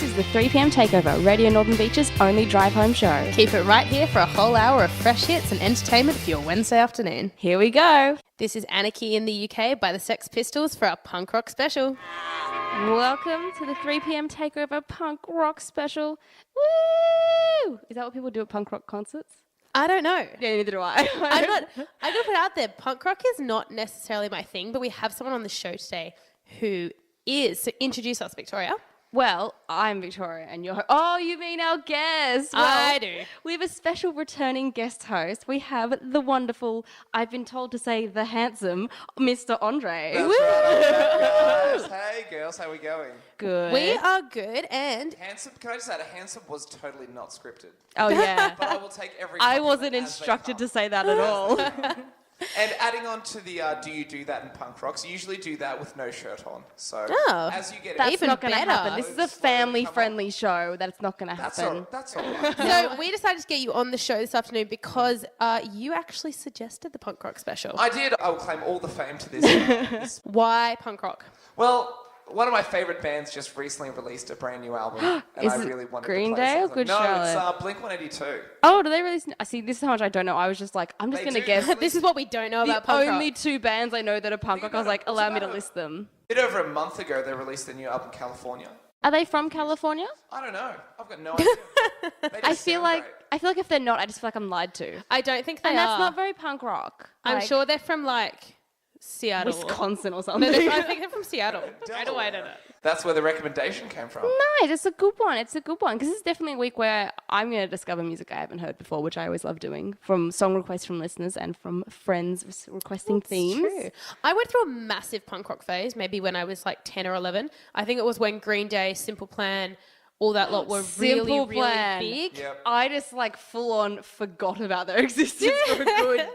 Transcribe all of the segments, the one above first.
This is the 3pm Takeover, Radio Northern Beach's only drive-home show. Keep it right here for a whole hour of fresh hits and entertainment for your Wednesday afternoon. Here we go. This is Anarchy in the UK by the Sex Pistols for our punk rock special. Welcome to the 3pm Takeover punk rock special. Woo! Is that what people do at punk rock concerts? I don't know. Yeah, neither do I. I'm going to put it out there, punk rock is not necessarily my thing, but we have someone on the show today who is. So introduce us, Victoria. Well, I'm Victoria and you're... Oh, you mean our guest? Well, I do. We have a special returning guest host. We have the wonderful, I've been told to say the handsome, Mr. Andre. That's right. Guys. Hey, girls. How are we going? Good. We are good and... Handsome, can I just add, handsome was totally not scripted. Oh, yeah. But I will take every I compliment wasn't as they instructed come. to say that at all. And adding on to the do you do that in punk rocks, you usually do that with no shirt on. So as you get That's Even not going to better. happen. This is a family-friendly show. That's not going to That's happen. all right. So we decided to get you on the show this afternoon because you actually suggested the punk rock special. I did. I will claim all the fame to this. Why punk rock? Well, one of my favourite bands just recently released a brand new album. And Is I it really wanted Green to play Day or something. Good No, Charlotte? it's Blink-182. Oh, do they release... I see, this is how much I don't know. I was just like, I'm just They going to do. guess. This is what we don't know The about punk only rock. two bands I know that are punk rock, I was like, allow me to list them. A bit over a month ago, they released their new album, California. Are they from California? I don't know. I've got no idea. They just I feel sound like great. if they're not, I just feel like I'm lied to. I don't think they And are. that's not very punk rock. I'm Like, sure they're from like Seattle. Wisconsin or No, something. I think they're from Seattle. Right away, I don't know. That's where the recommendation came from. Nice, it's a good one. It's a good one because it's definitely a week where I'm going to discover music I haven't heard before, which I always love doing, from song requests from listeners and from friends requesting themes. True. I went through a massive punk rock phase, maybe when I was like 10 or 11. I think it was when Green Day, Simple Plan, all that lot were really, Simple really Plan. big. Yep. I just like full on forgot about their existence for a good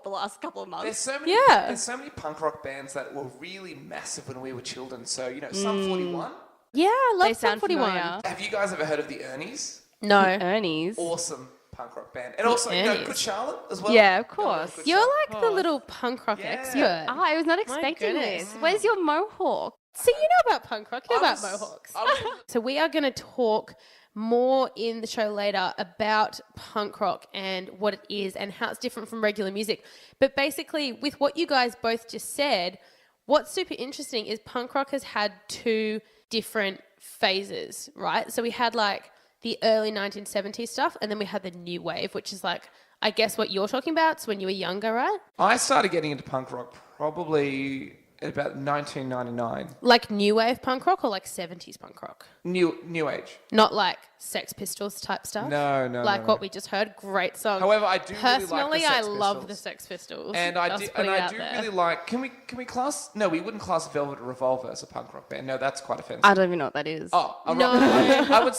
the last couple of months. There's so many punk rock bands that were really massive when we were children. So, Sum 41. Yeah, I love They Sum sound 41. familiar. Have you guys ever heard of the Ernies? No. Ernie's. Awesome punk rock band. And also, Ernies. Good Charlotte as well. Yeah, of course. Good You're Charlotte. like the little punk rock expert. I was not expecting goodness. this. Where's your mohawk? So you know about punk rock, you know I about was- mohawks. I was- So we are going to talk more in the show later about punk rock and what it is and how it's different from regular music. But basically, with what you guys both just said, what's super interesting is punk rock has had two different phases, right? So we had like the early 1970s stuff, and then we had the new wave, which is like, I guess what you're talking about. It's when you were younger, right? I started getting into punk rock probably about 1999. Like new wave punk rock or like 70s punk rock? New age. Not like Sex Pistols type stuff? No. Like what we just heard. Great song. However, I do Personally, really like the I Sex love Pistols. the Sex Pistols. And I Just do, putting it out do there. really like. Can we class? No, we wouldn't class Velvet Revolver as a punk rock band. No, that's quite offensive. I don't even know what that is. Oh, a No. rock. I would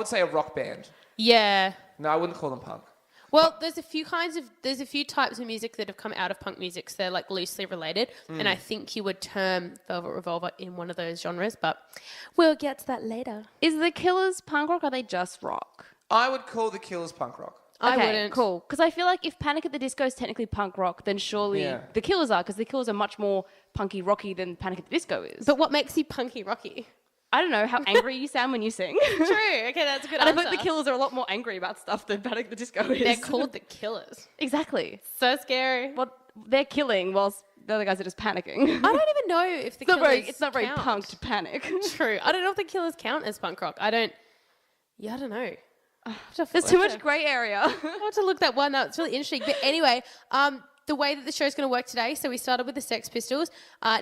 say a rock band. Yeah. No, I wouldn't call them punk. Well, there's a few types of music that have come out of punk music, so they're like loosely related, and I think you would term Velvet Revolver in one of those genres, but we'll get to that later. Is the Killers punk rock or are they just rock? I would call the Killers punk rock. I Okay, wouldn't. cool. Because I feel like if Panic at the Disco is technically punk rock, then surely Yeah. the Killers are, because the Killers are much more punky rocky than Panic at the Disco is. But what makes you punky rocky? I don't know how angry you sound when you sing. True. Okay, that's a good And I answer. feel like the Killers are a lot more angry about stuff than Panic at the Disco is. They're called the Killers. Exactly. So scary. What they're killing whilst the other guys are just panicking. I don't even know if the Killers It's not very count. punk to panic. True. I don't know if the Killers count as punk rock. I don't know. There's too much grey area. I want to look that one up. It's really interesting. But anyway, the way that the show's going to work today, so we started with the Sex Pistols.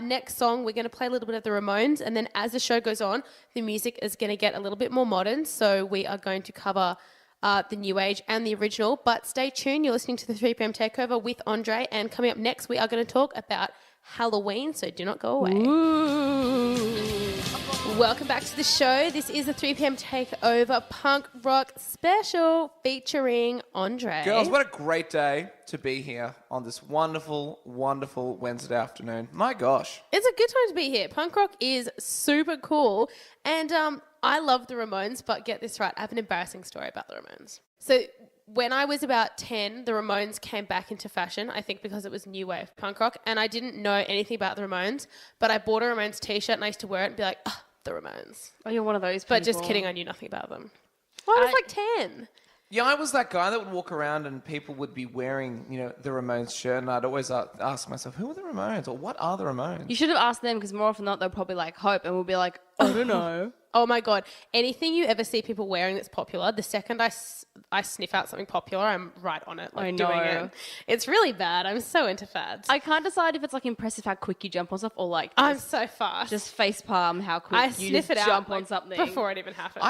Next song, we're going to play a little bit of the Ramones. And then as the show goes on, the music is going to get a little bit more modern. So we are going to cover the new age and the original. But stay tuned. You're listening to the 3pm Takeover with Andre. And coming up next, we are going to talk about Halloween. So do not go away. Welcome back to the show. This is the 3pm Takeover punk rock special featuring Andre. Girls, what a great day to be here on this wonderful, wonderful Wednesday afternoon. My gosh. It's a good time to be here. Punk rock is super cool. And I love the Ramones, but get this right, I have an embarrassing story about the Ramones. So when I was about 10, the Ramones came back into fashion, I think because it was new wave punk rock, and I didn't know anything about the Ramones, but I bought a Ramones t-shirt and I used to wear it and be like, oh, the Ramones. Oh, you're one of those people. But just kidding, I knew nothing about them. Well, I was like 10. Yeah, I was that guy that would walk around and people would be wearing, the Ramones shirt, and I'd always ask myself, who are the Ramones, or what are the Ramones? You should have asked them, because more often than not, they'll probably like Hope, and we'll be like, I don't know. Oh my God. Anything you ever see people wearing that's popular, the second I sniff out something popular, I'm right on it, I doing know. it. It's really bad. I'm so into fads. I can't decide if it's like impressive how quick you jump on stuff, or like I'm so fast. just face palm how quick I you sniff just it out jump on something. before it even happens.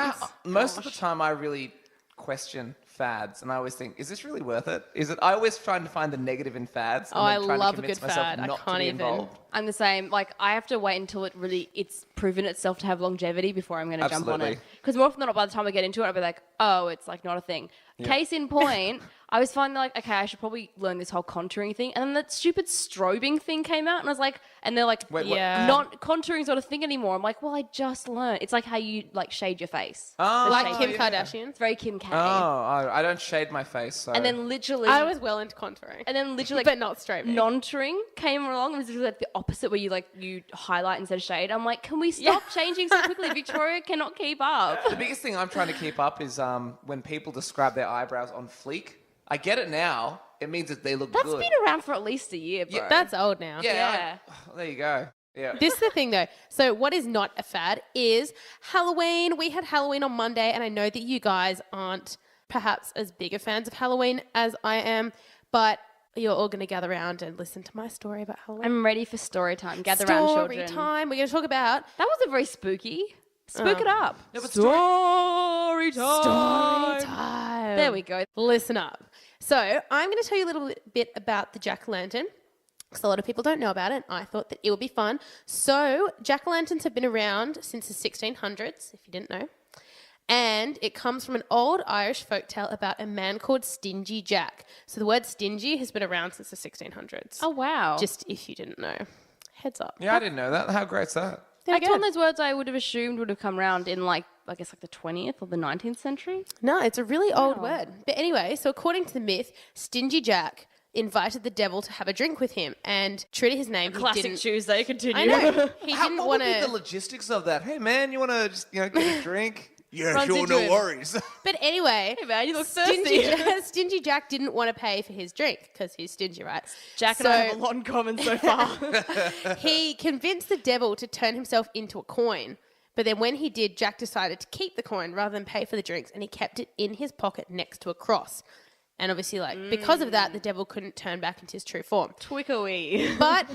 Most of the time, I really question fads, and I always think, is this really worth it? I always trying to find the negative in fads. Oh, I and then trying love to a good convince myself fad. I not to can't be even. involved. I'm the same. Like, I have to wait until it's proven itself to have longevity before I'm going to jump on it. Because more often than not, by the time I get into it, I'll be like, oh, it's like not a thing. Yeah. Case in point, I was finding like, okay, I should probably learn this whole contouring thing. And then that stupid strobing thing came out, and I was like, and they're like, Wait, yeah, not contouring's not a thing anymore. I'm like, well, I just learned. It's like how you like shade your face. Oh, like Kim Kardashian. It's very Kim K. Oh, I don't shade my face. So. And then literally, I was well into contouring. And then literally, but not straight. Nontouring came along. It was literally like the opposite, where you highlight instead of shade. I'm like, can we stop changing so quickly? Victoria cannot keep up. The biggest thing I'm trying to keep up is when people describe their eyebrows on fleek. I get it now. It means that they look good. That's been around for at least a year, bro. Yeah. That's old now. Yeah. There you go. Yeah. This is the thing, though. So what is not a fad is Halloween. We had Halloween on Monday, and I know that you guys aren't perhaps as big of fans of Halloween as I am, but you're all going to gather around and listen to my story about Halloween. I'm ready for story time. Gather around, children. Story time. We're going to talk about... That wasn't very spooky. Spook it up. No, but story time. Story time. There we go. Listen up. So I'm going to tell you a little bit about the jack-o'-lantern, because a lot of people don't know about it. I thought that it would be fun. So jack-o'-lanterns have been around since the 1600s, if you didn't know. And it comes from an old Irish folktale about a man called Stingy Jack. So the word stingy has been around since the 1600s. Oh, wow. Just if you didn't know. Heads up. Yeah, I didn't know that. How great's that? Like one of those words I would have assumed would have come around in like, I guess like the 20th or the 19th century. No, it's a really old word. But anyway, so according to the myth, Stingy Jack invited the devil to have a drink with him, and true to his name, Classic he didn't... Tuesday, continue. I know. He didn't What want would be the to... logistics of that? Hey, man, you want to just, get a drink? Yeah, Runs sure, into no him. worries. But anyway, Hey man, you look thirsty. Stingy Jack didn't want to pay for his drink because he's stingy, right? Jack and I have a lot in common so far. He convinced the devil to turn himself into a coin. But then when he did, Jack decided to keep the coin rather than pay for the drinks, and he kept it in his pocket next to a cross. And obviously, because of that, the devil couldn't turn back into his true form. Twickery. But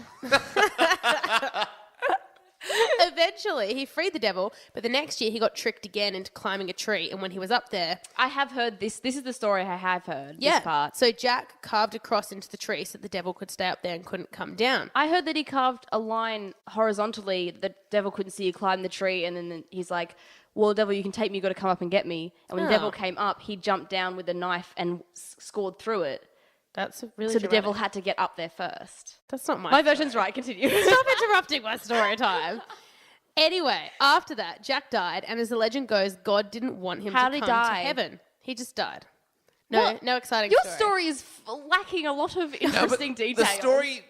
eventually, he freed the devil, but the next year he got tricked again into climbing a tree, and when he was up there... I have heard this. This is the story I have heard, this part. So Jack carved a cross into the tree so the devil could stay up there and couldn't come down. I heard that he carved a line horizontally. The devil couldn't see you climb the tree, and then he's like, well, devil, you can take me, you got to come up and get me. And when the devil came up, he jumped down with a knife and scored through it. That's really So the devil had to get up there first. That's not my My version's right, continue. Stop interrupting my story time. Anyway, after that, Jack died, and as the legend goes, God didn't want him How to did he come to die? heaven. He just died. No, no exciting Your story is lacking a lot of interesting details. The story,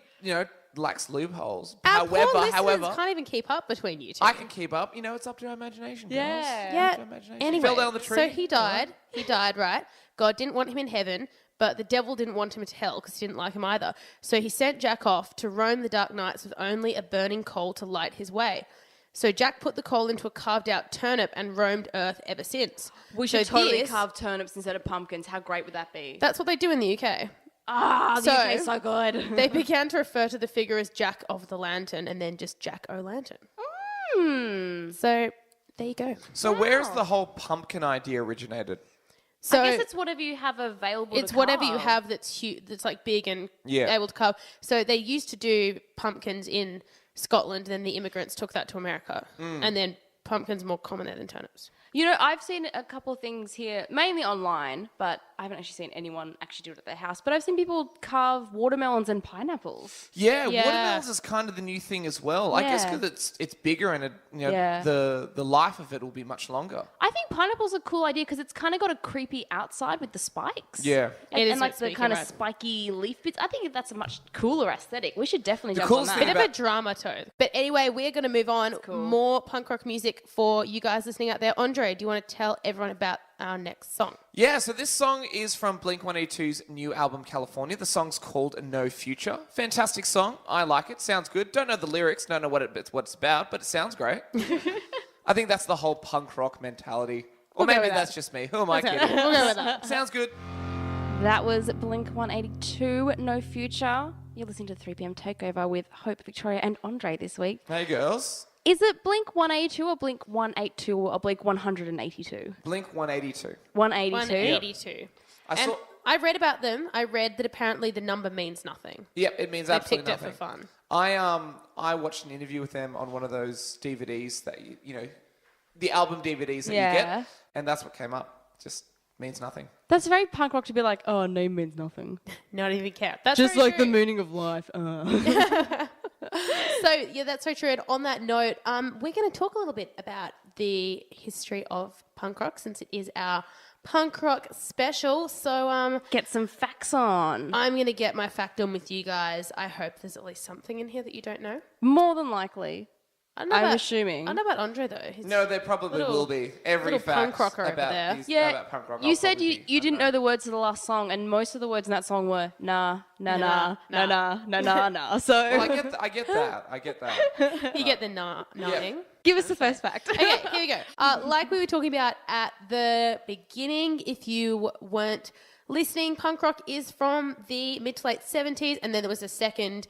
lacks loopholes. Our poor However, listeners can't even keep up between you two. I can keep up. It's up to our imagination, girls. Yeah. Yeah. Up to our imagination. Anyway, Fell down the tree. so he died. He died, right? God didn't want him in heaven, but the devil didn't want him to hell because he didn't like him either. So he sent Jack off to roam the dark nights with only a burning coal to light his way. So Jack put the coal into a carved-out turnip and roamed Earth ever since. We should So totally this- carve turnips instead of pumpkins. How great would that be? That's what they do in the UK. The So- UK is so good. They began to refer to the figure as Jack of the Lantern and then just Jack O' Lantern. So there you go. So where's the whole pumpkin idea originated? So I guess it's whatever you have available. it's to whatever you carve. have that's huge, that's like big and Yeah. able to carve. So they used to do pumpkins in Scotland, then the immigrants took that to America, and then pumpkins more common there than turnips. I've seen a couple of things here, mainly online, but I haven't actually seen anyone actually do it at their house. But I've seen people carve watermelons and pineapples. Yeah, Yeah. watermelons is kind of the new thing as well. I guess Yeah. because it's bigger and Yeah. the life of it will be much longer. I think pineapple's a cool idea because it's kind of got a creepy outside with the spikes. Yeah. And, It is and like a bit the spooky, kind of right? spiky leaf bits. I think that's a much cooler aesthetic. We should definitely jump on coolest that. thing Bit of a about- drama too. But anyway, we're going to move on. cool. More punk rock music music for you guys listening out there. Andre, do you want to tell everyone about our next song? Yeah, so this song is from Blink-182's new album, California. The song's called No Future. Fantastic song. I like it. Sounds good. Don't know the lyrics. Don't know what it's about, but it sounds great. I think that's the whole punk rock mentality. Or maybe that's just me. Who am I kidding? We'll go with that. Sounds good. That was Blink-182, No Future. You're listening to 3pm Takeover with Hope, Victoria and Andre this week. Hey, girls. Is it Blink-182 or Blink-182 or Blink-182? Blink-182. 182. I I read about them. I read that apparently the number means nothing. Yep, it means They absolutely picked nothing. it for fun. I watched an interview with them on one of those DVDs that, you know, the album DVDs that you Yeah. get, and that's what came up. Just means nothing. That's very punk rock to be like, oh, name means nothing. Not even care. That's Just very like the true. meaning of life. So, yeah, that's so true. And on that note, we're going to talk a little bit about the history of punk rock since it is our punk rock special. So, Get some facts on. I'm going to get my fact on with you guys. I hope there's at least something in here that you don't know. More than likely. I don't know I'm about- assuming. I don't know about Andre, though. He's No, there probably Little- will be. Every little fact punk rocker over about there. these, Yeah, about punk rock. you I'll said probably you didn't know unknown. the words of the last song, and most of the words in that song were nah, nah, nah, nah, nah, nah, nah, nah. So Well, I get that. I get that. You get the nodding. give us the first fact. Okay, here we go. Like we were talking about at the beginning, if you weren't listening, punk rock is from the mid to late 70s, and then there was a second,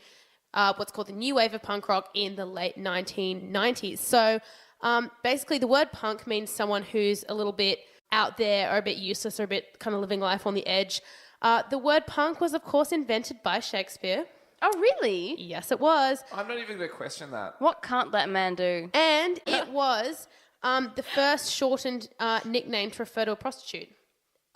what's called the new wave of punk rock in the late 1990s. So basically the word punk means someone who's a little bit out there or a bit useless or a bit kind of living life on the edge. The word punk was, of course, invented by Shakespeare. Oh, really? Yes, it was. I'm not even going to question that. What can't that man do? And it was the first shortened nickname to refer to a prostitute.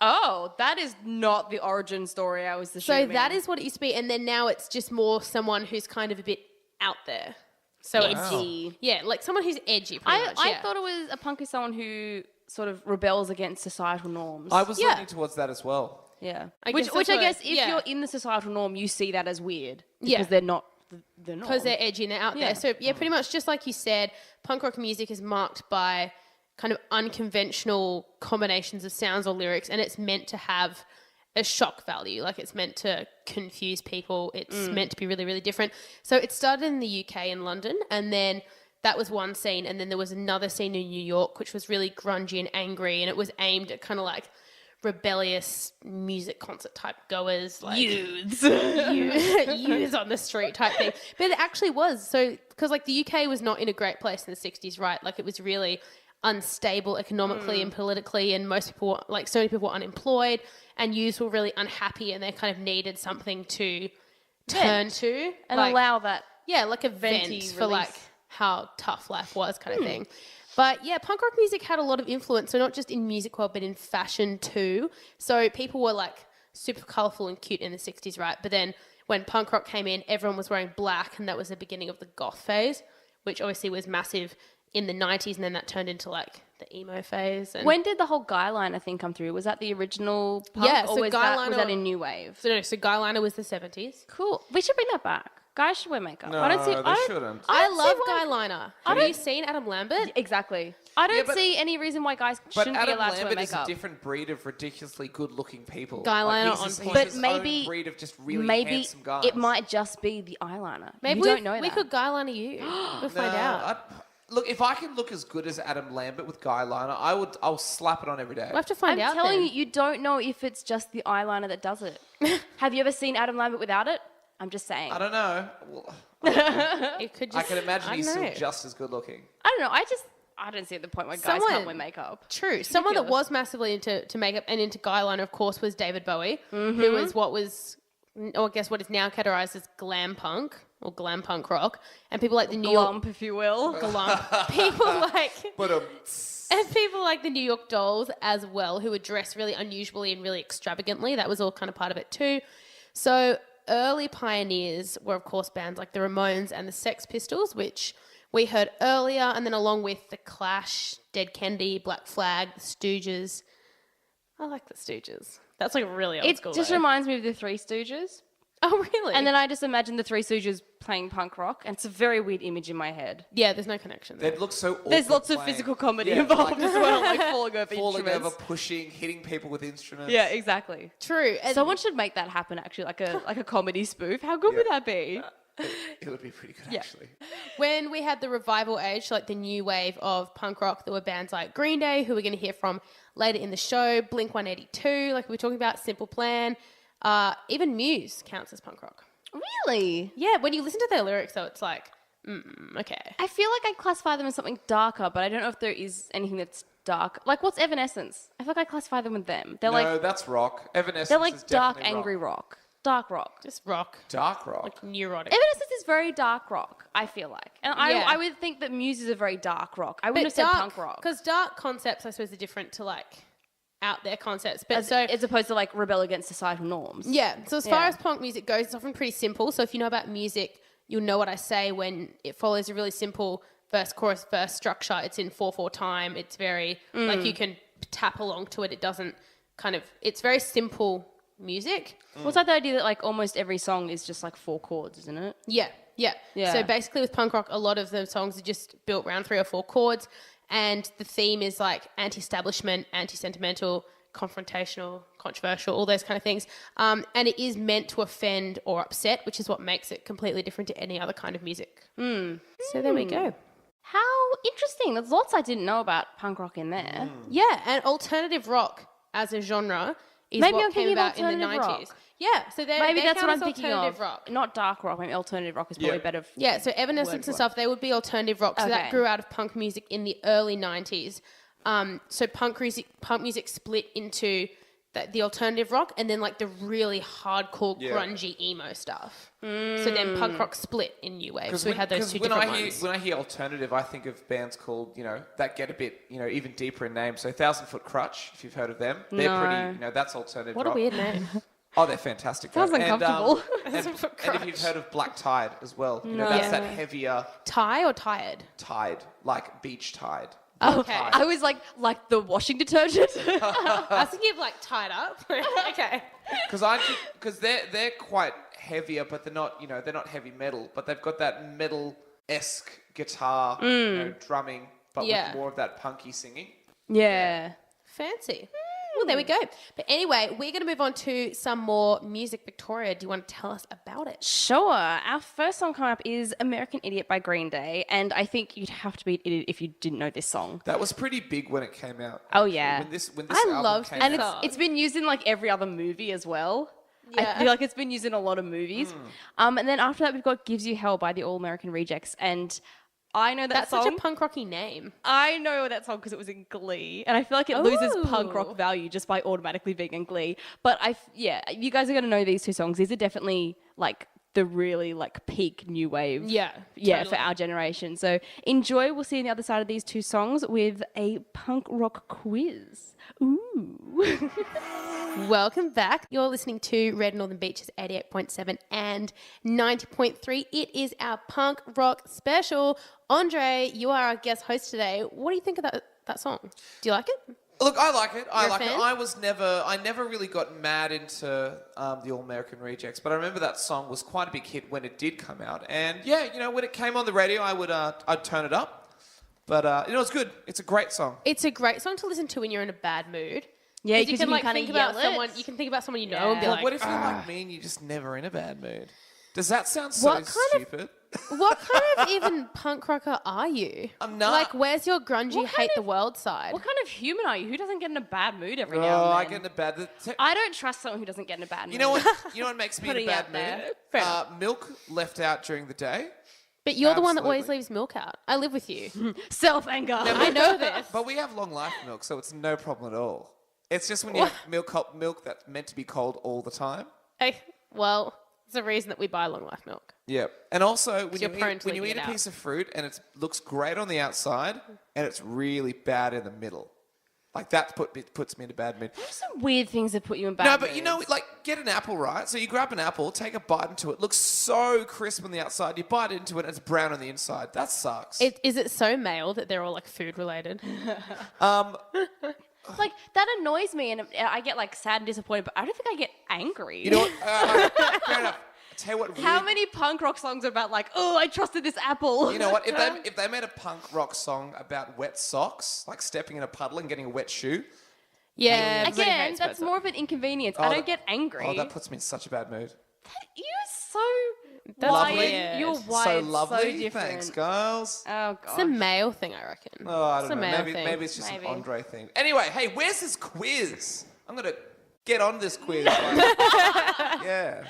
Oh, that is not the origin story I was assuming. So that is what it used to be. And then now it's just more someone who's kind of a bit out there. So edgy. Yeah, like someone who's edgy, pretty much. I Yeah. thought it was a punk is someone who sort of rebels against societal norms. I was Yeah. leaning towards that as well. yeah. I Which guess I that's guess what- if yeah. you're in the societal norm, you see that as weird. Yeah. Because they're not the norm. Because they're edgy and they're out Yeah. there. So, yeah, pretty much just like you said, punk rock music is marked by kind of unconventional combinations of sounds or lyrics, and it's meant to have a shock value. Like, it's meant to confuse people. It's meant to be really, really different. So it started in the UK in London, and then that was one scene, and then there was another scene in New York, which was really grungy and angry, and it was aimed at kind of like rebellious music concert type goers, like youths. youths on the street type thing. But it actually was. So, because like the UK was not in a great place in the 60s, right? Like it was really unstable economically and politically, and most people, like so many people were unemployed, and youths were really unhappy, and they kind of needed something to turn to. and like, allow that. yeah, like a venti vent for release. like how tough life was kind of thing. But yeah, punk rock music had a lot of influence. So not just in music world, but in fashion too. So people were like super colourful and cute in the 60s, right? But then when punk rock came in, everyone was wearing black, and that was the beginning of the goth phase, which obviously was massive in the 90s, and then that turned into like the emo phase. And When did the whole guy liner thing come through? Was that the original punk? Yeah, or so was guy that liner- in New Wave? so guy liner was the 70s. Cool. We should bring that back. Guys should wear makeup. No, I don't see. they I don't, shouldn't. I don't see love why- guy liner. I Have don't- you seen Adam Lambert? Exactly. I don't but- see any reason why guys But shouldn't be Adam allowed to wear Lambert is a makeup. different breed of ridiculously good-looking people. Guy liner he's on his- point. he's But his maybe own breed of just really maybe handsome guys. it might just be the eyeliner. Maybe you don't know we that. could guy liner you. We'll find No, out. Look, if I can look as good as Adam Lambert with guy liner, I'll slap it on every day. We'll have to find I'm out telling then. you, you don't know if it's just the eyeliner that does it. Have you ever seen Adam Lambert without it? I'm just saying. I don't know. Well, It could I just, can imagine I he's don't still know. just as good looking. I don't know. I don't see at the point where guys Someone- can't wear makeup. True. Someone that ridiculous. was massively into makeup and into guy liner, of course, was David Bowie, who was what is now categorized as glam punk or glam punk rock. And people like the New York Glump, if you will. glump. People like But and people like the New York Dolls as well, who were dressed really unusually and really extravagantly. That was all kind of part of it too. So early pioneers were, of course, bands like the Ramones and the Sex Pistols, which we heard earlier, and then along with the Clash, Dead Kennedy, Black Flag, the Stooges. I like the Stooges. That's like really old It school. just though. reminds me of the Three Stooges. Oh, really? And then I just imagine the Three Stooges playing punk rock, and it's a very weird image in my head. yeah, there's no connection there. They'd look so awkward. There's lots of playing. physical comedy Yeah, involved like- as well, like falling over Falling instruments. over, pushing, hitting people with instruments. Yeah, exactly. True. And Someone should make that happen, actually, like a comedy spoof. How good would that be? It would be pretty good, Yeah. actually. when we had the revival age, like the new wave of punk rock, there were bands like Green Day, who we're going to hear from later in the show, Blink-182, like we were talking about, Simple Plan, even Muse counts as punk rock. Really? Yeah, when you listen to their lyrics, though, it's like, okay. I feel like I classify them as something darker, but I don't know if there is anything that's dark. Like, what's Evanescence? I feel like I classify them with them. They're No, like that's rock. Evanescence they're is like dark, definitely angry rock. Dark rock. Just rock. Dark rock. Neurotic. Evanescence is very dark rock, I feel like. And Yeah. I would think that Muse is a very dark rock. I wouldn't have said punk rock. Because dark concepts, I suppose, are different to like out there concepts. But As opposed to like rebel against societal norms. yeah. So as far Yeah. as punk music goes, it's often pretty simple. So if you know about music, you'll know what I say when it follows a really simple verse, chorus, verse structure. It's in 4/4 time. It's very like you can tap along to it. It doesn't it's very simple music. Well, it's like the idea that like almost every song is just like 4 chords, isn't it? Yeah. Yeah. So basically with punk rock, a lot of the songs are just built around 3 or 4 chords. And the theme is like anti-establishment, anti-sentimental, confrontational, controversial, all those kind of things. And it is meant to offend or upset, which is what makes it completely different to any other kind of music. So there we go. How interesting. There's lots I didn't know about punk rock in there. Yeah, and alternative rock as a genre is Maybe what I'm came thinking of about in the alternative 90s. rock. Yeah, so Maybe they that's what count I'm as thinking alternative of. rock. Not dark rock. Maybe alternative rock is probably Yeah. better. Yeah, so Evanescence Word and for it. stuff, they would be alternative rock. So that Okay. grew out of punk music in the early 90s. So punk music split into the alternative rock and then like the really hardcore, grungy emo stuff. So then punk rock split in new wave. So we had those two different ones. When I hear alternative, I think of bands called, that get a bit, even deeper in name. So 1,000 Foot Crutch, if you've heard of them. They're No. pretty, that's alternative What rock. a weird name. Oh, they're fantastic. Sounds though. uncomfortable. And if you've heard of Black Tide as well, No. that's Yeah. that heavier Tie or tired? tide, like beach tide. Okay. I was like the washing detergent. I was thinking of like tied up. Okay. Because they're quite heavier, but they're not heavy metal, but they've got that metal-esque guitar, drumming, but Yeah. with more of that punky singing. Yeah. Fancy. Well, there we go. But anyway, we're going to move on to some more music. Victoria, do you want to tell us about it? Sure. Our first song coming up is American Idiot by Green Day. And I think you'd have to be an idiot if you didn't know this song. That was pretty big when it came out. Oh, actually. yeah. When this I album loved came this And out. song. it's been used in like every other movie as well. Yeah. I feel like it's been used in a lot of movies. And then after that, we've got Gives You Hell by the All American Rejects. And I know that That's song. such a punk rocky name. I know that song because it was in Glee, and I feel like it loses punk Ooh. rock value just by automatically being in Glee. But you guys are gonna know these two songs. These are definitely like the really like peak new wave. Yeah, yeah, totally. for our generation. So enjoy. We'll see you on the other side of these two songs with a punk rock quiz. Ooh. Welcome back. You're listening to Red Northern Beaches 88.7 and 90.3. It is our punk rock special. Andre, you are our guest host today. What do you think of that song? Do you like it? Look, I like it. I You're a like it. fan? I never really got mad into the All American Rejects, but I remember that song was quite a big hit when it did come out. And yeah, when it came on the radio, I'd turn it up. But it's good. It's a great song. It's a great song to listen to when you're in a bad mood. Yeah, you 'cause can you like kinda think about yell it. someone. You can think about someone you know and be Yeah. like, What if you're like me and you're just never in a bad mood? Does that sound so What kind of- stupid? what kind of even punk rocker are you? I'm not. Like, where's your grungy What kind hate the of- world side? What kind of human are you? Who doesn't get in a bad mood every Oh, now I and get then? in a bad. I don't trust someone who doesn't get in a bad mood. You know what? You know what makes me in a Putting bad out there. mood? Fair enough. Milk left out during the day. But you're the one that always Absolutely. leaves milk out. I live with you. Self anger. I know this. But we have long life milk, so it's no problem at all. It's just when you have milk that's meant to be cold all the time. Hey, well, it's a reason that we buy long life milk. Yeah. And also, when you're prone you to eat, when you leaving eat it a out. piece of fruit and it looks great on the outside and it's really bad in the middle, like that puts me in a bad mood. There's some weird things that put you in bad No, moods. but like get an apple, right? So you grab an apple, take a bite into it, looks so crisp on the outside. You bite into it, and it's brown on the inside. That sucks. Is it so male that they're all like food related? Like, that annoys me, and I get, like, sad and disappointed, but I don't think I get angry. You know what? Fair enough. tell you what. How many punk rock songs are about like, oh, I trusted this apple? You know what? If they made a punk rock song about wet socks, like stepping in a puddle and getting a wet shoe. Yeah. everybody Again, hates that's wet more of an inconvenience. Oh, I don't that- get angry. Oh, that puts me in such a bad mood. You're so That's wired. weird. You're wired So so lovely. different. Thanks, girls. Oh, It's a God. male thing, I reckon. Oh, I It's don't a know. male Maybe, thing. maybe it's just Maybe. an Andre thing. Anyway, hey, where's this quiz? I'm going to get on this quiz. Yeah.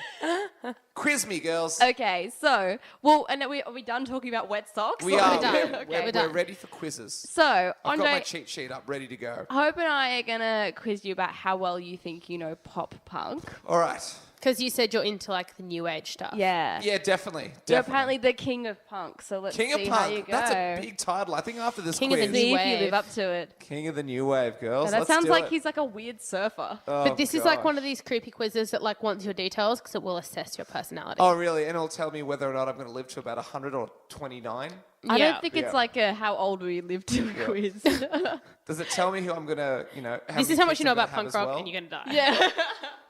Quiz me, girls. Okay, so, well, and are we done talking about wet socks? We Or are. done. We're, Okay. we're done. ready for quizzes. So, I've got my Andre, cheat sheet up, ready to go. Hope and I are going to quiz you about how well you think you know pop punk. All right. Because you said you're into like the new age stuff. Yeah. Yeah, definitely. You're definitely. apparently the king of punk, so let's King see of how you Punk. go. That's a big title. I think after this King of the quiz. New See if you wave. live up to it. King of the New Wave, girls. That Let's sounds do like it. he's like a weird surfer. Oh, But this is like gosh. one of these creepy quizzes that like wants your details because it will assess your personality. Oh, really? And it'll tell me whether or not I'm going to live to about 100 or 29? I Yeah. don't think it's Yeah. like a how old will you live to quiz. Does it tell me who I'm going to, This is how much you know about punk rock and you're going to die. yeah.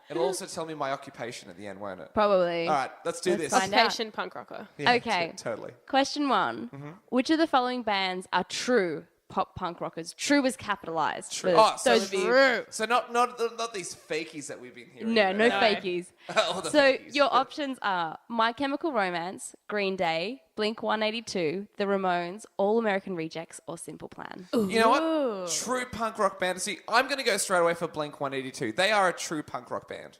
It'll also tell me my occupation at the end, won't it? Probably. All right, let's do Let's this. find out. Occupation punk rocker. Yeah, Okay. Totally. Question 1. Mm-hmm. Which of the following bands are true pop punk rockers? True is capitalized. True. for Oh, so those it's of you. True. So not these fakies that we've been hearing. No, no about. fakies. All the So fakies. your options are My Chemical Romance, Green Day, Blink 182, The Ramones, All American Rejects, or Simple Plan. You know what? True punk rock band. See, I'm going to go straight away for Blink 182. They are a true punk rock band.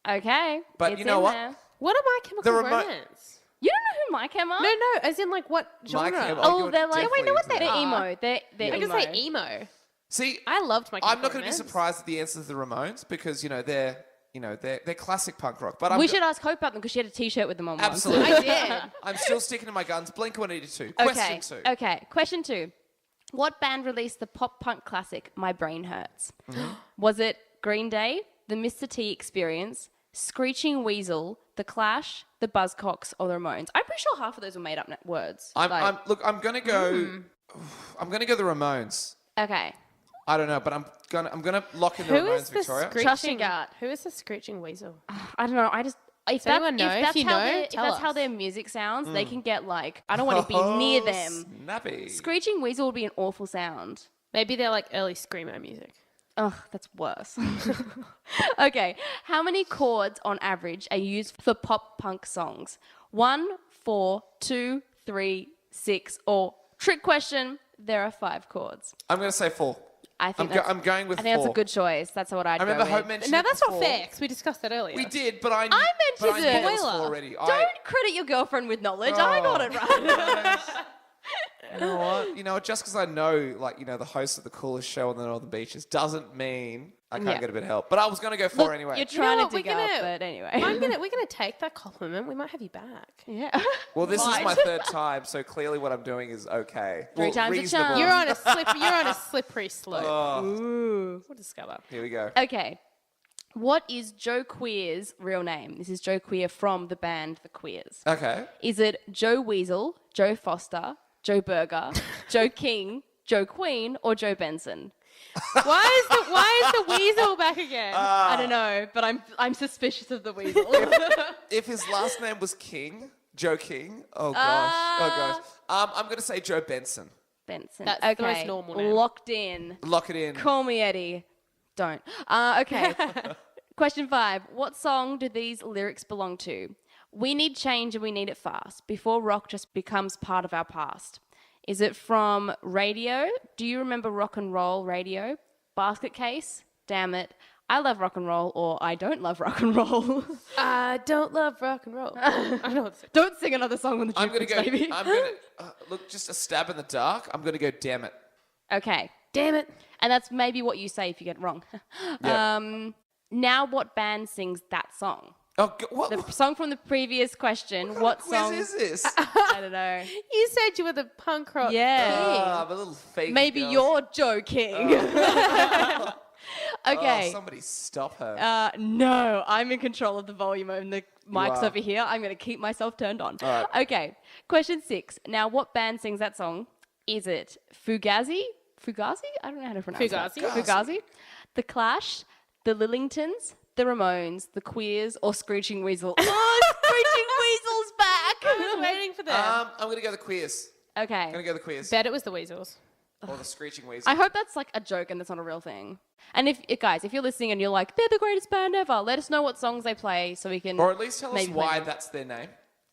Okay. But it's you know in what? there. What am I chemical The remote- romance? You don't know who My Chem are? No, no, as in like what genre? Chemical- Oh, you're they're like, definitely I know what into they that. they're are. emo. They're I emo. can say emo. See, I loved my chemical I'm not going to be romance. surprised at the answers to the Ramones because they're classic punk rock. But We should ask Hope about them because she had a T-shirt with them on. once. absolutely. I did. I'm still sticking to my guns. Blink 182. Okay. Question 2. Okay. Question 2. What band released the pop punk classic My Brain Hurts? Mm-hmm. Was it Green Day, the Mr. T Experience, Screeching Weasel, The Clash, the Buzzcocks, or the Ramones? I'm pretty sure half of those were made up words. I'm going to go. Hmm. I'm going to go the Ramones. Okay. I don't know, but I'm gonna lock in the Who Ramones, is the Victoria. Trust your screeching? gut. Who is the screeching weasel? I don't know. I just if Does anyone know? If that's you how know, their, if tell that's how us. their music sounds, they Hmm. can get like I don't want to be near them. Snappy. Screeching Weasel would be an awful sound. Maybe they're like early screamo music. Ugh, that's worse. Okay, how many chords on average are used for pop punk songs? 1, 4, 2, 3, 6, or trick question, there are 5 chords. I'm going to say 4. I think that's, I'm going with I think 4. that's a good choice. That's what I'd I remember go Hope with. mentioned No, it that's not before. fair because we discussed that earlier. We did, but I mentioned knew that was it. 4 Spoiler. already. Don't credit your girlfriend with knowledge. I got it right. You know what? You know what? Just because I know, the host of the coolest show on the Northern Beaches doesn't mean I can't Yeah. get a bit of help. But I was going to go 4 anyway. You're trying what? to dig We're up, gonna- but anyway. We're gonna take that compliment. We might have you back. Yeah. Well, this is Fine. my 3rd time, so clearly what I'm doing is okay. 3 times a reasonable. charm. You're on a slippery slope. Oh, Ooh. We'll discover. here we go. Okay. What is Joe Queer's real name? This is Joe Queer from the band The Queers. Okay. Is it Joe Weasel, Joe Foster, Joe Berger, Joe King, Joe Queen, or Joe Benson? Why is the weasel back again? I don't know, but I'm suspicious of the weasel. If his last name was King, Joe King, oh gosh. I'm going to say Joe Benson. Benson. That's okay. the most normal name. Locked in. Lock it in. Call me Eddie. Don't. Okay. Question 5. What song do these lyrics belong to? We need change and we need it fast before rock just becomes part of our past. Is it from Radio? Do you remember rock and roll radio? Basket Case? Damn it. I love rock and roll, or I don't love rock and roll. I don't love rock and roll. I know what's Don't sing another song on the I'm going to jukebox, go, baby. I'm going to, look, just a stab in the dark. I'm going to go, damn it. Okay. Damn it. And that's maybe what you say if you get it wrong. Yep. Now what band sings that song? Oh, what? The song from the previous question. What quiz song? is this? I don't know. You said you were the punk rock. Yeah. I'm a little fake. Maybe girl. you're Joe King. Okay. Oh, somebody stop her. No, I'm in control of the volume and the mics are. over here. I'm going to keep myself turned on. All right. Okay. Question 6. Now, what band sings that song? Is it Fugazi? Fugazi? I don't know how to pronounce Fugazi. that. Fugazi. The Clash, the Lillingtons, the Ramones, the Queers, or Screeching Weasel? Oh, Screeching Weasel's back. I was waiting for that. I'm gonna go the Queers. Okay. I'm gonna go the Queers. Bet it was the Weasels. Or the Screeching Weasel. I hope that's like a joke and that's not a real thing. And if guys, if you're listening and you're like, they're the greatest band ever, let us know what songs they play so we can. Or at least tell us maybe play why them. that's their name.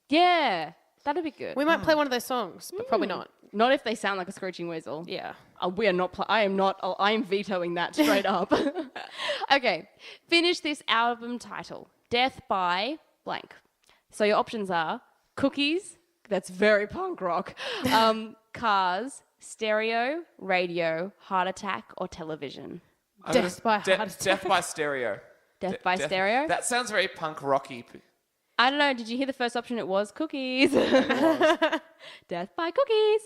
Yeah, that'd be good. We might play one of those songs, but probably not. Not if they sound like a screeching weasel. Yeah. We are not. I am not. I am vetoing that straight up. Okay, finish this album title: Death by blank. So your options are Cookies. That's very punk rock. Cars, stereo, radio, heart attack, or television. Death by heart attack. Death by stereo. Death by stereo. That sounds very punk rocky. I don't know. Did you hear the first option? It was Cookies. Death by Cookies.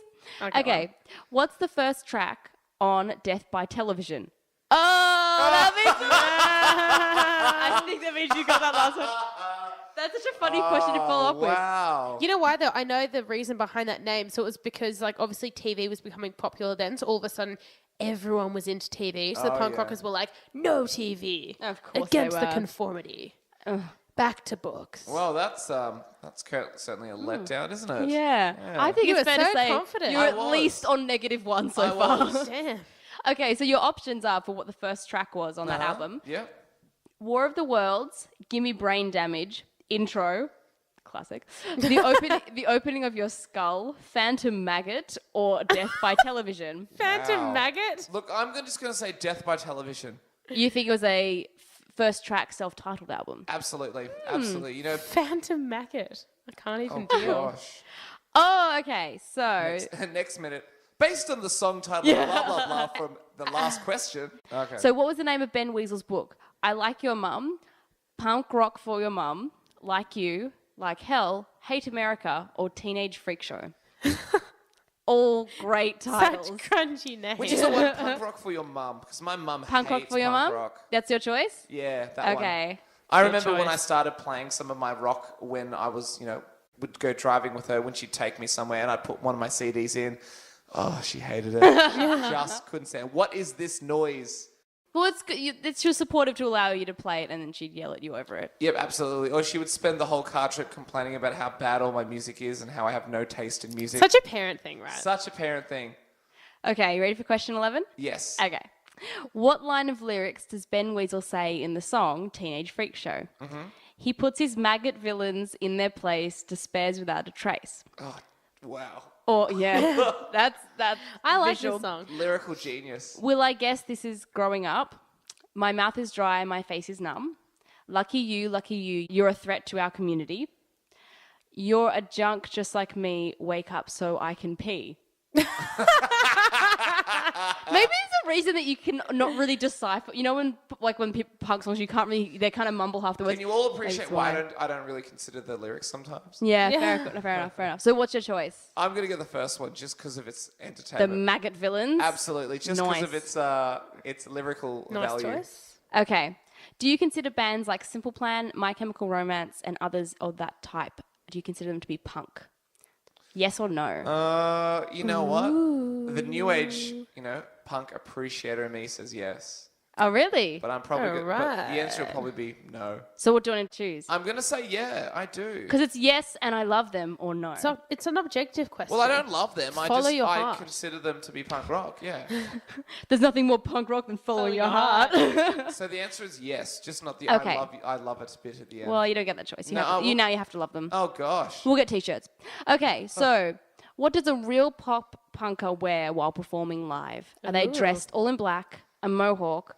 Okay. What's the first track on Death by Television? Oh, that means I think that means you got that last one. That's such a funny question to follow up with. Wow. You know why though? I know the reason behind that name. So it was because like obviously TV was becoming popular then. So all of a sudden everyone was into TV. So the punk rockers were like, no TV. Of course Against they the were. conformity. Back to books. Well, that's certainly a letdown, isn't it? Yeah. I think You it's were fair to so say confident. you're I at was. least on -1 so I far. was. Damn. Okay, so your options are for what the first track was on that album. Yeah. War of the Worlds, Gimme Brain Damage, Intro, classic. The opening of Your Skull, Phantom Maggot, or Death by Television. Phantom Wow. Maggot. Look, I'm just going to say Death by Television. You think it was a first track self-titled album? Absolutely. Absolutely. You know, Phantom Maggot. I can't even oh deal. gosh. Oh, okay. So Next minute. Based on the song title, blah, blah, blah, from the last question. Okay. So what was the name of Ben Weasel's book? I Like Your Mum, Punk Rock for Your Mum, Like You, Like Hell, Hate America, or Teenage Freak Show. All great titles. Such crunchy names. Which is the one, Punk Rock for Your Mum? Because my mum Punk Rock hates for Your punk Mum? rock. That's your choice? Yeah, that one. Okay. I remember when I choice. started playing some of my rock when I was, would go driving with her when she'd take me somewhere and I'd put one of my CDs in. Oh, she hated it. Just couldn't stand. What is this noise? Well, it's good. It's just supportive to allow you to play it, and then she'd yell at you over it. Yep, absolutely. Or she would spend the whole car trip complaining about how bad all my music is and how I have no taste in music. Such a parent thing, right? Such a parent thing. Okay, you ready for question 11? Yes. Okay. What line of lyrics does Ben Weasel say in the song Teenage Freak Show? Mm-hmm. He puts his maggot villains in their place, despairs without a trace. Oh, wow. Or, yeah, that's I like visual. this song. Lyrical genius. Will I guess this is growing up? My mouth is dry, my face is numb. Lucky you, you're a threat to our community. You're a junk just like me, wake up so I can pee. Maybe there's a reason that you can not really decipher. You know, when punk songs, you can't really, they kind of mumble half the words. Can you all appreciate That's why I don't really consider the lyrics sometimes? Yeah, Yeah. fair enough. So what's your choice? I'm going to go the first one just because of its The entertainment. maggot villains? Absolutely. Just because Nice. of its lyrical Nice value. choice. Okay. Do you consider bands like Simple Plan, My Chemical Romance, and others of that type, do you consider them to be punk? Yes or no? You know what? The new age, punk appreciator in me says yes. Oh, really? But I'm probably but Alright. the answer will probably be no. So what do you want to choose? I'm going to say yeah, I do. Because it's yes and I love them, or no. So it's an objective question. Well, I don't love them. Follow your I heart. consider them to be punk rock, yeah. There's nothing more punk rock than following your heart. So the answer is yes, just not the Okay. I love it bit at the end. Well, you don't get that choice. You, No, have, I will- now you have to love them. Oh gosh. We'll get t-shirts. Okay, so what does a real pop punker wear while performing live? Are they Ooh. dressed all in black, a mohawk,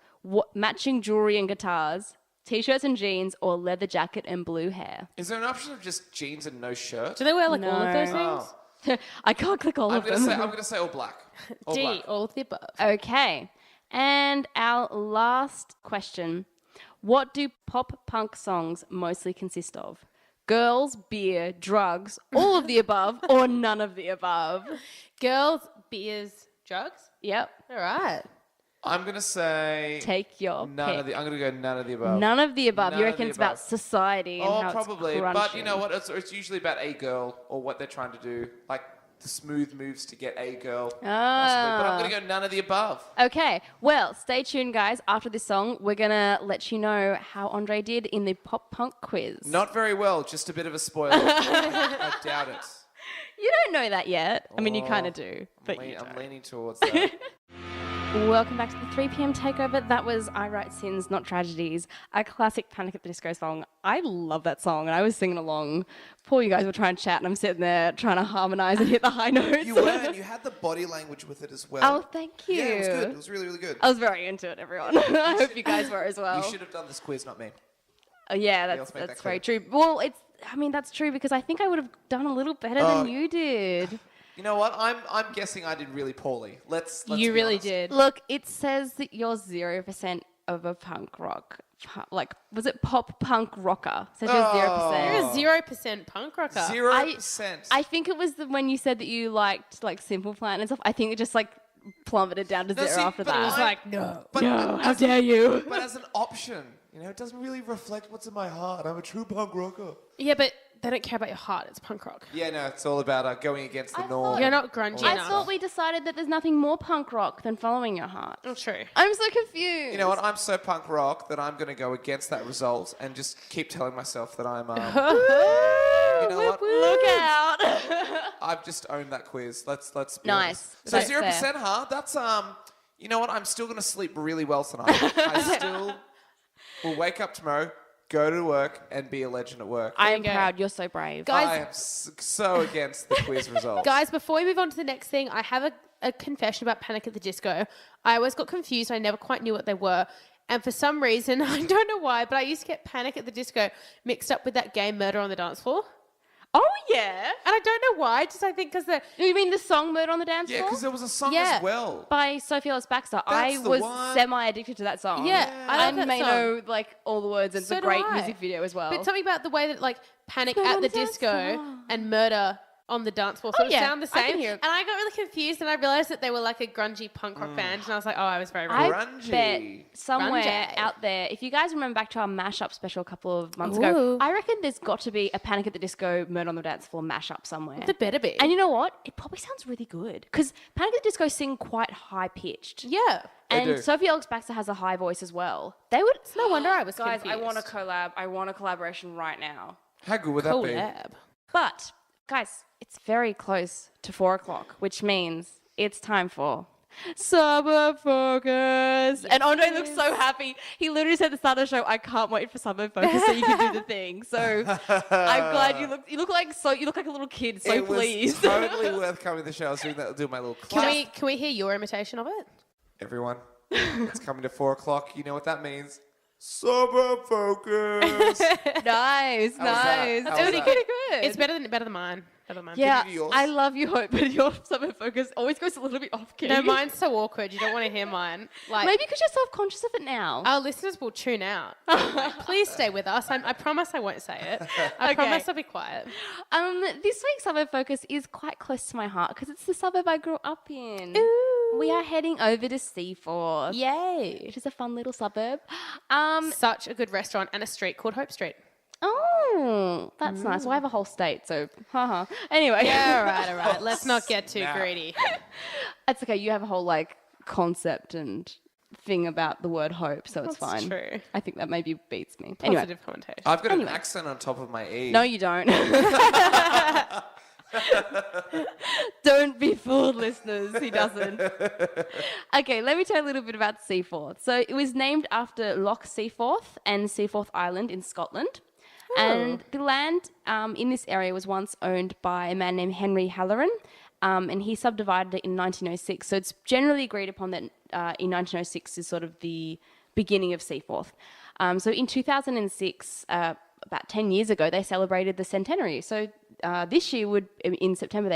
matching jewelry and guitars, t-shirts and jeans, or leather jacket and blue hair? Is there an option of just jeans and no shirt? Do they wear like all of those No. things? I can't click all I'm of gonna them. say I'm gonna say all black. All D, black. all of the above. Okay, and our last question. What do pop punk songs mostly consist of? Girls, beer, drugs, all of the above, or none of the above? Girls, beers, drugs. Yep. All right. I'm gonna say Take your none pick. of the. I'm gonna go none of the above. None of the above. None You of reckon the it's about above. society and Oh, how probably. it's But you crunching. know what? It's usually about a girl or what they're trying to do. Like the smooth moves to get a girl. Possibly. But Ah. I'm going to go none of the above. Okay, well, stay tuned, guys. After this song, we're going to let you know how Andre did in the pop punk quiz. Not very well, just a bit of a spoiler. I doubt it. You don't know that yet. I mean, you kind of do, but you I'm don't. leaning towards that. Welcome back to the 3pm Takeover. That was I Write Sins, Not Tragedies, a classic Panic at the Disco song. I love that song, and I was singing along. Poor you guys were trying to chat, and I'm sitting there trying to harmonise and hit the high notes. You were, and you had the body language with it as well. Oh, thank you. Yeah, it was good. It was really, really good. I was very into it, everyone. I hope you guys were as well. You should have done this quiz, not me. Oh, yeah, let's that's make that very true. Well, that's true because I think I would have done a little better than you did. You know what? I'm guessing I did really poorly. Let's You be really honest. did. Look, it says that you're 0% of a punk rock. Like, was it pop punk rocker? It says you're 0%. You're a 0% punk rocker. 0%. I think it was when you said that you liked like Simple Plan and stuff. I think it just like plummeted down to No, zero see, after but that. I- It was like, no. But No, how dare you? But as an option, it doesn't really reflect what's in my heart. I'm a true punk rocker. Yeah, but they don't care about your heart. It's punk rock. Yeah, no, it's all about going against the norm. You're not grungy I enough. thought we decided that there's nothing more punk rock than following your heart. Oh, true. I'm so confused. You know what? I'm so punk rock that I'm going to go against that result and just keep telling myself that I'm. You know what? Look out. I've just owned that quiz. Let's be Nice. honest. So That's 0%, fair. huh? That's You know what? I'm still going to sleep really well tonight. I still will wake up tomorrow, go to work, and be a legend at work. I am you go. proud. You're so brave. Guys- I am so against the quiz results. Guys, before we move on to the next thing, I have a confession about Panic at the Disco. I always got confused. I never quite knew what they were. And for some reason, I don't know why, but I used to get Panic at the Disco mixed up with that game Murder on the Dance Floor. Oh, yeah. And I don't know why. Just I think because the You mean the song Murder on the Dance Yeah, Floor? because there was a song Yeah. as well. By Sophie Ellis Baxter. I the was one. semi-addicted to that song. Yeah, I love that may song. know like all the words and So it's a do great I. music video as well. But something about the way that like Panic Murder at on the the Dance Disco Floor. and Murder on the Dance Floor sort of yeah, sound the I can same. hear And it. I got really confused and I realised that they were like a grungy punk rock band. And I was like, oh, I was very I wrong. Grungy. bet somewhere Grungy. out there, if you guys remember back to our mashup special a couple of months ago, Ooh. I reckon there's got to be a Panic at the Disco Murder on the Dance Floor mashup somewhere. There better be. And you know what? It probably sounds really good because Panic at the Disco sing quite high pitched. yeah. And do. Sophie Ellis Baxter has a high voice as well. They would. No wonder I was Guys, confused. I want a collab. I want a collaboration right now. How good would that be? collab. But guys, it's very close to 4 o'clock, which means it's time for Suburb Focus. And Andre looks so happy. He literally said at the start of the show, "I can't wait for Suburb Focus so you can do the thing." So I'm glad you look like a little kid, so It pleased. was totally worth coming to the show. I was doing my little clap. Can we hear your imitation of it? Everyone, it's coming to 4 o'clock. You know what that means. Suburb Focus. Nice, How's that? nice. How's It was that? pretty good. It's better than mine. Better than mine. Yeah, Can you do yours? I love you, Hope, but your Suburb Focus always goes a little bit off key. No, mine's so awkward. You don't want to hear mine. Like Maybe because you're self-conscious of it now. our listeners will tune out. Like, please stay with us. I promise I won't say it. I Okay. promise I'll be quiet. This week's Suburb Focus is quite close to my heart because it's the suburb I grew up in. Ooh. We are heading over to Seaforth, Yay. which is a fun little suburb. Such a good restaurant and a street called Hope Street. Oh, that's nice. Well, I have a whole state, so haha. Anyway. Yeah, all right. Let's not get too Snap. greedy. That's okay. You have a whole like concept and thing about the word hope, so it's That's fine. true. I think that maybe beats me. Anyway. Positive connotation. I've got Anyway. an accent on top of my E. No, you don't. Don't be fooled, listeners. He doesn't. Okay, let me tell you a little bit about Seaforth. So it was named after Loch Seaforth and Seaforth Island in Scotland. And the land in this area was once owned by a man named Henry Halloran, and he subdivided it in 1906. So it's generally agreed upon that in 1906 is sort of the beginning of Seaforth. So in 2006, about 10 years ago, they celebrated the centenary. So this year would, in September,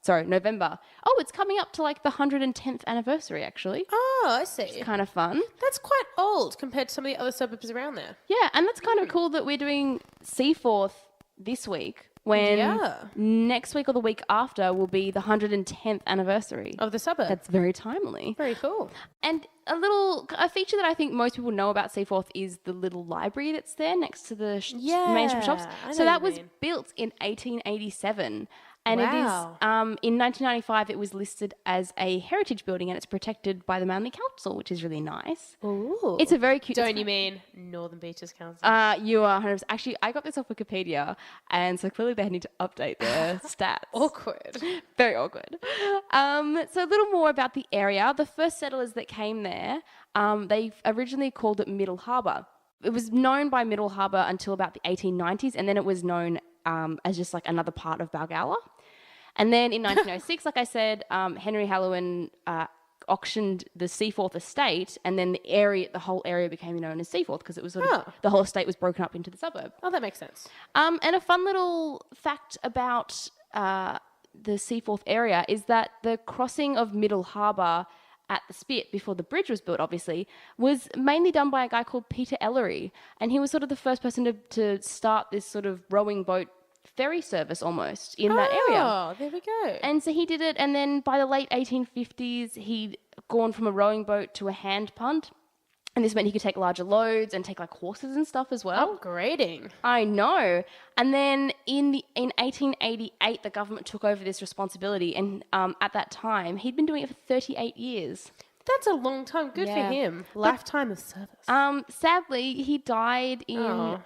November. Oh, it's coming up to like the 110th anniversary, actually. Oh, I see. Kind of fun. That's quite old compared to some of the other suburbs around there. Yeah, and that's kind of cool that we're doing Seaforth this week when Yeah. next week or the week after will be the 110th anniversary. Of the suburb. That's very timely. very cool. And a feature that I think most people know about Seaforth is the little library that's there next to the mainstream shops. I know So what that you was mean. built in 1887. And it is, Wow. in 1995, it was listed as a heritage building and it's protected by the Manly Council, which is really nice. Ooh. It's a very cute... Don't you mean Northern Beaches Council? You are 100%. Actually, I got this off Wikipedia, and so clearly they need to update their stats. Awkward. Very awkward. So a little more about the area. The first settlers that came there, they originally called it Middle Harbour. It was known by Middle Harbour until about the 1890s, and then it was known as just like another part of Balgowlah. And then in 1906, like I said, Henry Halloran auctioned the Seaforth estate, and then the whole area became known as Seaforth because it was sort of, the whole estate was broken up into the suburb. Oh, that makes sense. And a fun little fact about the Seaforth area is that the crossing of Middle Harbour at the Spit before the bridge was built, obviously, was mainly done by a guy called Peter Ellery, and he was sort of the first person to start this sort of rowing boat ferry service almost in that area. Oh, there we go. And so he did it, and then by the late 1850s, he'd gone from a rowing boat to a hand punt, and this meant he could take larger loads and take like horses and stuff as well. Upgrading. I know. And then in 1888, the government took over this responsibility, and at that time, he'd been doing it for 38 years. That's a long time. Good for Yeah. him. Lifetime of service. Sadly, he died in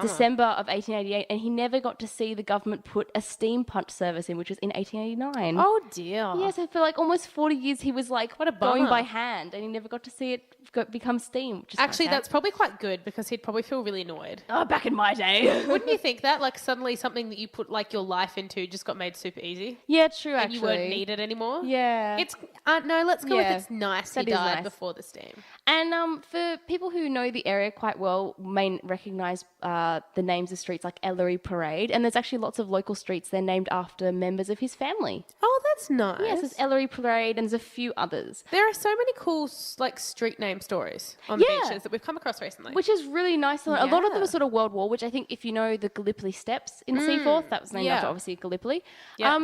December of 1888, and he never got to see the government put a steam punch service in, which was in 1889. Oh, dear. Yeah, so for like almost 40 years, he was like What a going bummer. by hand, and he never got to see it become steam. Which is Actually, kinda that's probably quite good because he'd probably feel really annoyed. sad. Oh, back in my day. Wouldn't you think that? Like suddenly something that you put like your life into just got made super easy Yeah, true. and Actually, you weren't needed anymore? Yeah, It's no, let's go Yeah, with it's nice that he is died nice. before the steam. And for people who know the area quite well, may recognise the names of streets like Ellery Parade, and there's actually lots of local streets there named after members of his family. Oh, that's nice. Yes, there's Ellery Parade, and there's a few others, There are so many cool like street name stories on Yeah. beaches that we've come across recently. which is really nice. A lot of them Yeah. are sort of World War, which I think if you know the Gallipoli Steps in Seaforth, that was named yeah. after obviously Gallipoli. Yeah.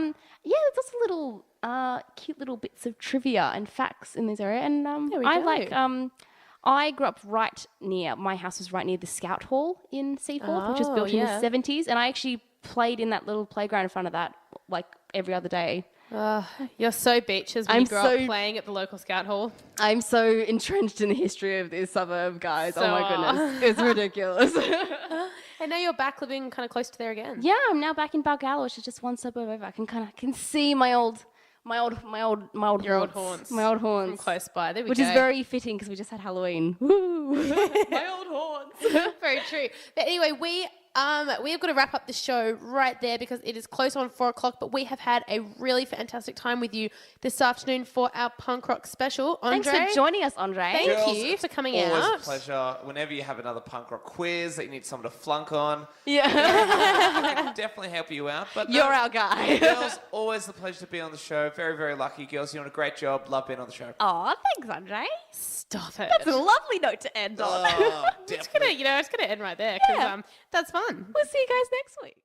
Yeah, there's lots of little cute little bits of trivia and facts in this area, and There we I go. like. I grew up my house was right near the Scout Hall in Seaforth, which was Oh, built in yeah. the 70s, and I actually played in that little playground in front of that like every other day. You're so beaches when I'm you grew so- up playing at the local scout hall. I'm so entrenched in the history of this suburb, guys. So oh my goodness, it's ridiculous. And now you're back living kind of close to there again. Yeah, I'm now back in Balgowlah, which is just one suburb over. I can see my old Your old haunts. haunts. My old From haunts. close by. There we Which go. is very fitting because we just had Halloween. Woo! My old haunts. Very true. But anyway, we have got to wrap up the show right there because it is close on 4 o'clock. But we have had a really fantastic time with you this afternoon for our punk rock special. Andre, Thanks for joining us, Andre. Thank Girls, you it's for coming always out. a pleasure. Whenever you have another punk rock quiz that you need someone to flunk on, Yeah, I can definitely help you out. But you're our guy. girls, always a pleasure to be on the show. Very, very lucky, girls. You're doing a great job. Love being on the show. Aw, thanks, Andre. Stop it. That's a lovely note to end on. Oh, It's definitely. gonna end right there because Yeah. that's fun. We'll see you guys next week.